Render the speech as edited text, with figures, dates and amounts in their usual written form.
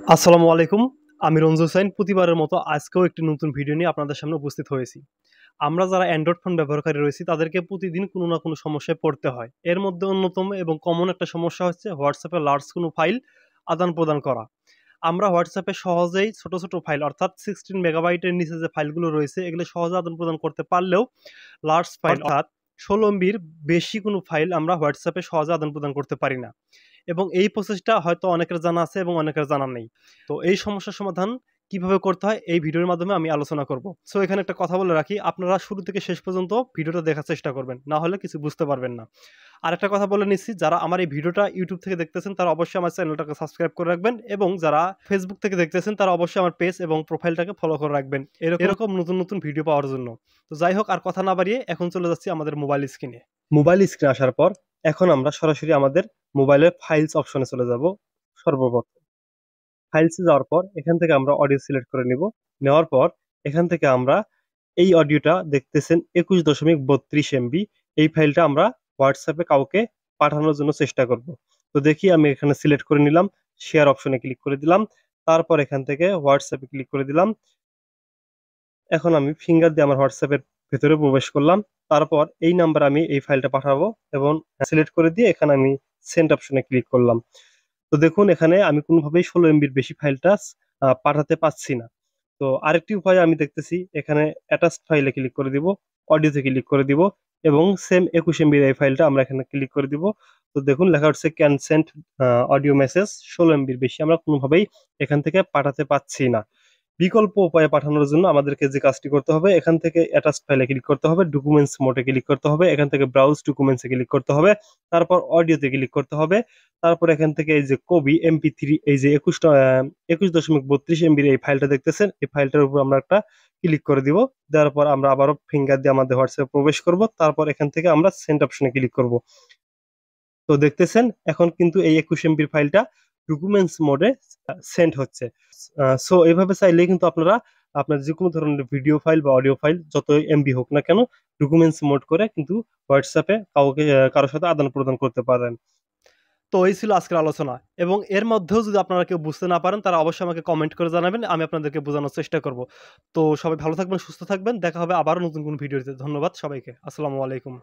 আসসালামু আলাইকুম। আমি রঞ্জু হোসাইন। প্রতিবারের মতো আজকেও একটি নতুন ভিডিও নিয়ে আপনাদের সামনে উপস্থিত হয়েছি। আমরা যারা অ্যান্ড্রয়েড ফোন ব্যবহারকারী রয়েছি তাদেরকে প্রতিদিন কোনো না কোনো সমস্যায় পড়তে হয়। এর মধ্যে অন্যতম এবং কমন একটা সমস্যা হচ্ছে WhatsApp এ লার্জ কোনো ফাইল আদান-প্রদান করা। আমরা WhatsApp এ সহজেই ছোট, ছোট ফাইল অর্থাৎ 16 মেগাবাইটের নিচে যে ফাইলগুলো রয়েছে এগুলো সহজে আদান-প্রদান করতে পারলেও লার্জ ফাইল অর্থাৎ ১৬ এমবির বেশি কোনো ফাইল আমরা WhatsApp এ সহজে আদান-প্রদান করতে পারি না। এবং এই প্রসেসটা হয়তো অনেকের জানা আছে এবং অনেকের জানা নেই। তো এই সমস্যার সমাধান কিভাবে করতে হয় এই ভিডিওর মাধ্যমে আমি আলোচনা করব। সো এখানে একটা কথা বলে রাখি, আপনারা শুরু থেকে শেষ পর্যন্ত ভিডিওটা দেখার চেষ্টা করবেন। না হলে কিছু বুঝতে পারবেন না। আরেকটা কথা বলে নিচ্ছি, যারা আমার এই ভিডিওটা YouTube থেকে দেখতেছেন তারা অবশ্যই আমার চ্যানেলটাকে সাবস্ক্রাইব করে রাখবেন এবং যারা Facebook থেকে দেখতেছেন তারা অবশ্যই আমার পেজ এবং প্রোফাইলটাকে ফলো করে রাখবেন। এরকম নতুন, নতুন ভিডিও পাওয়ার জন্য। তো যাই হোক, আর কথা না বাড়িয়ে এখন চলে যাচ্ছি আমাদের মোবাইল স্ক্রিনে। মোবাইল স্ক্রিনে আসার পর এখন আমরা সরাসরি আমাদের মোবাইলের ফাইলস অপশনে চলে যাব। সর্বপ্রথম ফাইলসে যাওয়ার পর এখান থেকে আমরা অডিও সিলেক্ট করে নিব। নেওয়ার পর এখান থেকে আমরা এই অডিওটা দেখতেছেন ২১.৩২ এমবি, এই ফাইলটা আমরা হোয়াটসঅ্যাপে কাউকে পাঠানোর জন্য চেষ্টা করব। তো দেখি আমি এখানে সিলেক্ট করে নিলাম, শেয়ার অপশনে ক্লিক করে দিলাম, তারপর এখান থেকে হোয়াটসঅ্যাপে ক্লিক করে দিলাম। এখন আমি ফিঙ্গার দিয়ে আমার হোয়াটসঅ্যাপের ভেতরে প্রবেশ করলাম। তারপর এই নাম্বার আমি এই ফাইলটা পাঠাবো এবং সিলেক্ট করে দিয়ে এখানে আমি সেন্ড অপশনে ক্লিক করলাম। তো দেখুন এখানে আমি কোনোভাবেই ১৬ এমবির বেশি ফাইলটা পাঠাতে পারছি না। তো আরেকটি উপায় আমি দেখতেছি, এখানে অ্যাটাচড ফাইলে ক্লিক করে দিব, অডিওতে ক্লিক করে দিব এবং সেম ২১ এমবির এই ফাইলটা আমরা এখানে ক্লিক করে দিব। তো দেখুন লেখা হচ্ছে ক্যান সেন্ড অডিও মেসেজ ১৬ এমবির বেশি আমরা কোনোভাবেই এখান থেকে পাঠাতে পারছি না। বিকল্প উপায়ে পাঠানোর জন্য আমাদেরকে যে কাজটি করতে হবে, এখান থেকে অ্যাটাচড ফাইলে ক্লিক করতে হবে, ডকুমেন্টস মোডে ক্লিক করতে হবে, এখান থেকে ব্রাউজ ডকুমেন্টসে ক্লিক করতে হবে, তারপর অডিওতে ক্লিক করতে হবে, তারপর এখান থেকে এই যে কবি এমপি3 এই যে ২১.৩২ এমবির এই ফাইলটা দেখতেছেন, এই ফাইলটার উপর আমরা একটা ক্লিক করে দিব। দেওয়ার পর আমরা আবারও ফিঙ্গার দিয়ে আমাদের হোয়াটসঅ্যাপে প্রবেশ করব, তারপর এখান থেকে আমরা সেন্ড অপশনে ক্লিক করব। তো দেখতেছেন এখন কিন্তু এই ২১ এমবির ফাইলটা ডকুমেন্টস মোডে সেন্ড হচ্ছে। সো এভাবে চাইলে কিন্তু আপনারা আপনার যে কোনো ধরনের ভিডিও ফাইল বা অডিও ফাইল যত এমবি হোক না কেন ডকুমেন্টস মোড করে কিন্তু হোয়াটসঅ্যাপে কাউকে কারোর সাথে আদান প্রদান করতে পারেন। তো এই ছিল আজকের আলোচনা এবং এর মধ্যেও যদি আপনারা কেউ বুঝতে না পারেন তারা অবশ্যই আমাকে কমেন্ট করে জানাবেন, আমি আপনাদেরকে বোঝানোর চেষ্টা করব। তো সবাই ভালো থাকবেন, সুস্থ থাকবেন, দেখা হবে আবারও নতুন কোনো ভিডিওতে। ধন্যবাদ সবাইকে। আসসালামু আলাইকুম।